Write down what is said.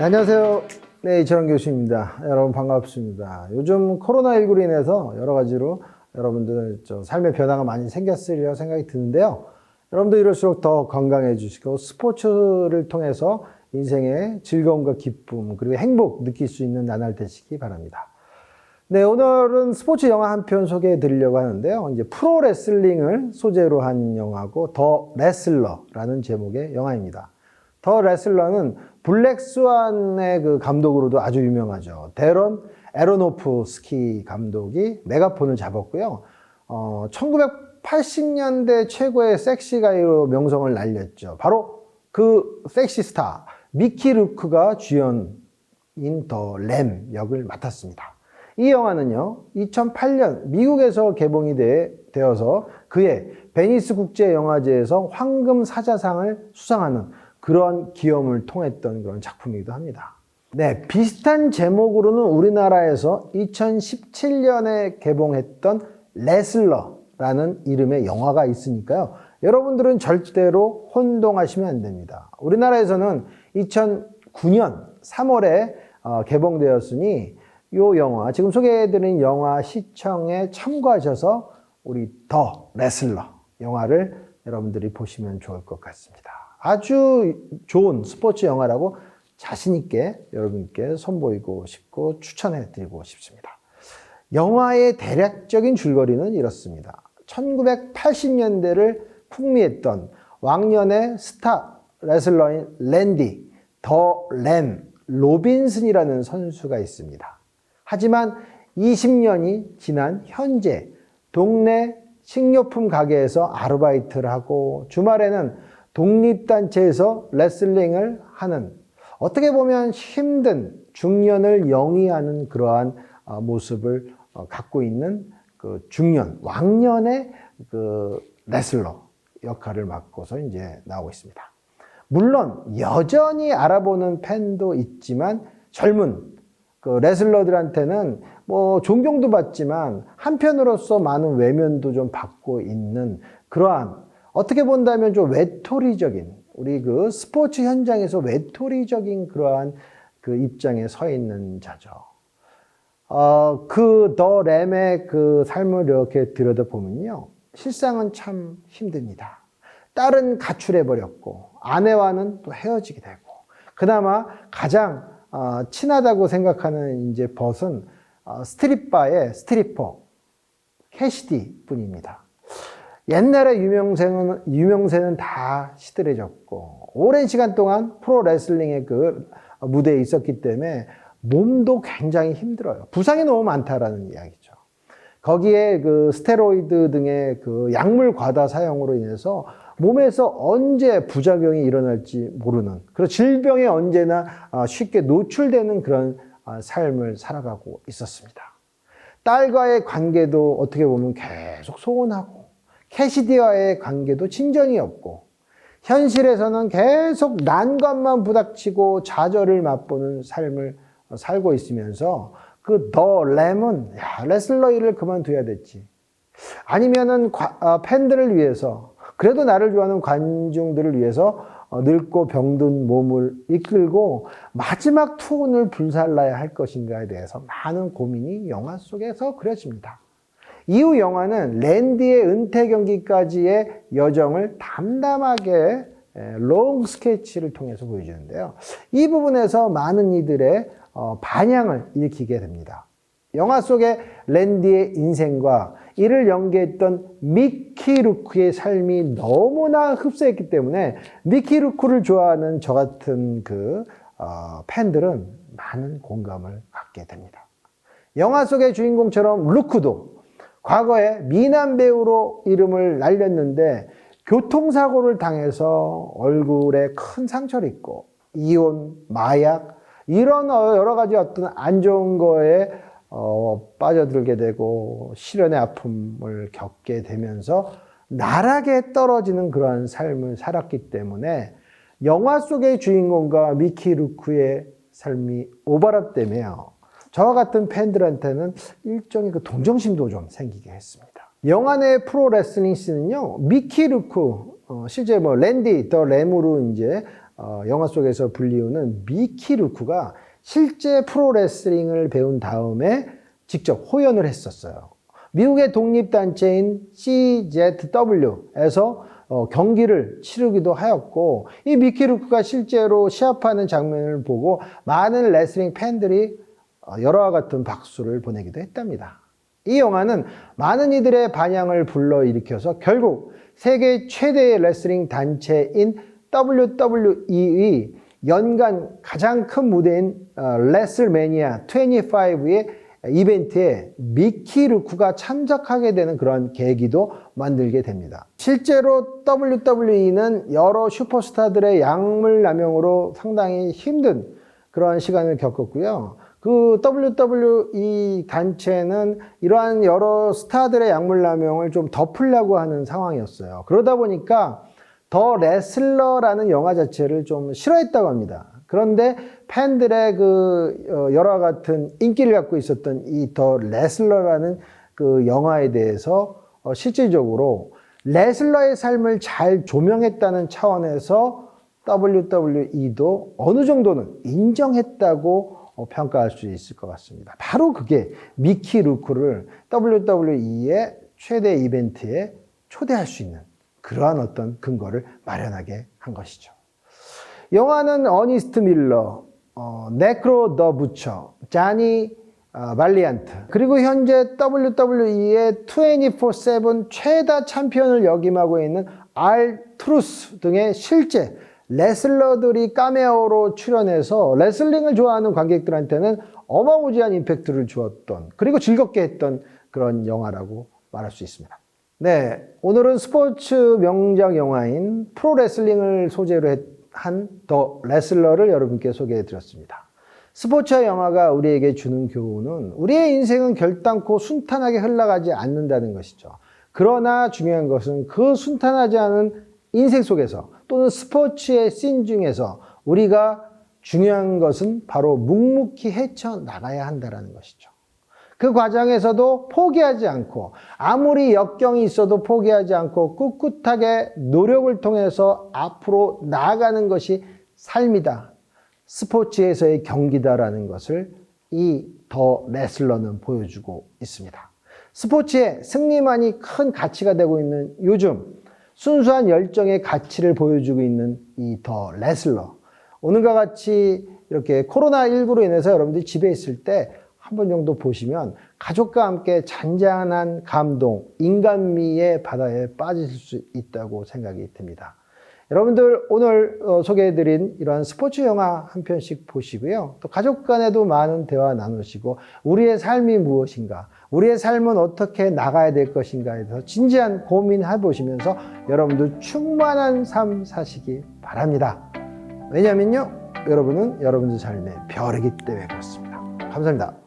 안녕하세요. 네, 이철원 교수입니다. 여러분 반갑습니다. 요즘 코로나19로 인해서 여러 가지로 여러분들 삶의 변화가 많이 생겼으리라 생각이 드는데요. 여러분들 이럴수록 더 건강해지시고 스포츠를 통해서 인생의 즐거움과 기쁨 그리고 행복 느낄 수 있는 나날 되시기 바랍니다. 네, 오늘은 스포츠 영화 한 편 소개해 드리려고 하는데요. 이제 프로레슬링을 소재로 한 영화고 더 레슬러라는 제목의 영화입니다. 더 레슬러는 블랙스완의 그 감독으로도 아주 유명하죠. 데런 에로노프스키 감독이 메가폰을 잡았고요. 1980년대 최고의 섹시 가이로 명성을 날렸죠. 바로 그 섹시 스타 미키 루크가 주연인 더 램 역을 맡았습니다. 이 영화는요, 2008년 미국에서 개봉이 되어서 그해 베니스 국제영화제에서 황금 사자상을 수상하는 그런 기염을 통했던 그런 작품이기도 합니다. 네, 비슷한 제목으로는 우리나라에서 2017년에 개봉했던 레슬러라는 이름의 영화가 있으니까요. 여러분들은 절대로 혼동하시면 안 됩니다. 우리나라에서는 2009년 3월에 개봉되었으니 이 영화, 지금 소개해드린 영화 시청에 참고하셔서 우리 더 레슬러 영화를 여러분들이 보시면 좋을 것 같습니다. 아주 좋은 스포츠 영화라고 자신있게 여러분께 선보이고 싶고 추천해드리고 싶습니다. 영화의 대략적인 줄거리는 이렇습니다. 1980년대를 풍미했던 왕년의 스타 레슬러인 랜디, 더 램 로빈슨이라는 선수가 있습니다. 하지만 20년이 지난 현재 동네 식료품 가게에서 아르바이트를 하고 주말에는 독립단체에서 레슬링을 하는 어떻게 보면 힘든 중년을 영위하는 그러한 모습을 갖고 있는 그 중년, 왕년의 그 레슬러 역할을 맡고서 이제 나오고 있습니다. 물론 여전히 알아보는 팬도 있지만 젊은 그 레슬러들한테는 뭐 존경도 받지만 한편으로서 많은 외면도 좀 받고 있는 그러한 어떻게 본다면 좀 외톨이적인 우리 그 스포츠 현장에서 외톨이적인 그러한 그 입장에 서 있는 자죠. 그 더 램의 그 삶을 이렇게 들여다보면요. 실상은 참 힘듭니다. 딸은 가출해버렸고 아내와는 또 헤어지게 되고 그나마 가장 친하다고 생각하는 이제 벗은 스트릿바의 스트리퍼 캐시디 뿐입니다. 옛날에 유명세는 다 시들해졌고 오랜 시간 동안 프로레슬링의 그 무대에 있었기 때문에 몸도 굉장히 힘들어요. 부상이 너무 많다라는 이야기죠. 거기에 그 스테로이드 등의 그 약물 과다 사용으로 인해서 몸에서 언제 부작용이 일어날지 모르는 그런 질병에 언제나 쉽게 노출되는 그런 삶을 살아가고 있었습니다. 딸과의 관계도 어떻게 보면 계속 소원하고 캐시디와의 관계도 진전이 없고 현실에서는 계속 난관만 부닥치고 좌절을 맛보는 삶을 살고 있으면서 그 더 램은 레슬러 일을 그만둬야 됐지. 아니면은 팬들을 위해서 그래도 나를 좋아하는 관중들을 위해서 늙고 병든 몸을 이끌고 마지막 투혼을 불살라야 할 것인가에 대해서 많은 고민이 영화 속에서 그려집니다. 이후 영화는 랜디의 은퇴 경기까지의 여정을 담담하게 롱 스케치를 통해서 보여주는데요. 이 부분에서 많은 이들의 반향을 일으키게 됩니다. 영화 속의 랜디의 인생과 이를 연기했던 미키 루크의 삶이 너무나 흡사했기 때문에 미키 루크를 좋아하는 저 같은 그 팬들은 많은 공감을 갖게 됩니다. 영화 속의 주인공처럼 루크도 과거에 미남 배우로 이름을 날렸는데 교통사고를 당해서 얼굴에 큰 상처를 입고 이혼, 마약 이런 여러 가지 어떤 안 좋은 거에 빠져들게 되고 시련의 아픔을 겪게 되면서 나락에 떨어지는 그러한 삶을 살았기 때문에 영화 속의 주인공과 미키 루크의 삶이 오버랩되며 저와 같은 팬들한테는 일종의 그 동정심도 좀 생기게 했습니다. 영화 내 프로레슬링 씬은요, 미키 루크, 실제 뭐 랜디 더 램으로 이제 영화 속에서 불리우는 미키 루크가 실제 프로레슬링을 배운 다음에 직접 호연을 했었어요. 미국의 독립단체인 CZW에서 경기를 치르기도 하였고, 이 미키 루크가 실제로 시합하는 장면을 보고 많은 레슬링 팬들이 열화와 같은 박수를 보내기도 했답니다. 이 영화는 많은 이들의 반향을 불러일으켜서 결국 세계 최대의 레슬링 단체인 WWE의 연간 가장 큰 무대인 레슬매니아 25의 이벤트에 미키 루크가 참석하게 되는 그런 계기도 만들게 됩니다. 실제로 WWE는 여러 슈퍼스타들의 약물 남용으로 상당히 힘든 그런 시간을 겪었고요. 그 WWE 단체는 이러한 여러 스타들의 약물 남용을 좀 덮으려고 하는 상황이었어요. 그러다 보니까 더 레슬러라는 영화 자체를 좀 싫어했다고 합니다. 그런데 팬들의 열화 같은 인기를 갖고 있었던 이 더 레슬러라는 그 영화에 대해서 실질적으로 레슬러의 삶을 잘 조명했다는 차원에서 WWE도 어느 정도는 인정했다고 평가할 수 있을 것 같습니다. 바로 그게 미키 루크를 WWE의 최대 이벤트에 초대할 수 있는 그러한 어떤 근거를 마련하게 한 것이죠. 영화는 어니스트 밀러, 네크로 더 부처, 자니 발리안트, 그리고 현재 WWE의 24/7 최다 챔피언을 역임하고 있는 R-트루스 등의 실제 레슬러들이 카메오로 출연해서 레슬링을 좋아하는 관객들한테는 어마무지한 임팩트를 주었던, 그리고 즐겁게 했던 그런 영화라고 말할 수 있습니다. 네, 오늘은 스포츠 명작 영화인 프로레슬링을 소재로 한 더 레슬러를 여러분께 소개해 드렸습니다. 스포츠와 영화가 우리에게 주는 교훈은 우리의 인생은 결단코 순탄하게 흘러가지 않는다는 것이죠. 그러나 중요한 것은 그 순탄하지 않은 인생 속에서 또는 스포츠의 씬 중에서 우리가 중요한 것은 바로 묵묵히 헤쳐나가야 한다는 것이죠. 그 과정에서도 포기하지 않고 아무리 역경이 있어도 포기하지 않고 꿋꿋하게 노력을 통해서 앞으로 나아가는 것이 삶이다. 스포츠에서의 경기다라는 것을 이 더 레슬러는 보여주고 있습니다. 스포츠의 승리만이 큰 가치가 되고 있는 요즘 순수한 열정의 가치를 보여주고 있는 이 더 레슬러. 오늘과 같이 이렇게 코로나19로 인해서 여러분들이 집에 있을 때 한 번 정도 보시면 가족과 함께 잔잔한 감동, 인간미의 바다에 빠지실 수 있다고 생각이 듭니다. 여러분들 오늘 소개해드린 이러한 스포츠 영화 한 편씩 보시고요. 또 가족 간에도 많은 대화 나누시고 우리의 삶이 무엇인가, 우리의 삶은 어떻게 나가야 될 것인가에 대해서 진지한 고민해 보시면서 여러분들 충만한 삶 사시기 바랍니다. 왜냐면요, 여러분은 여러분들 삶의 별이기 때문에 그렇습니다. 감사합니다.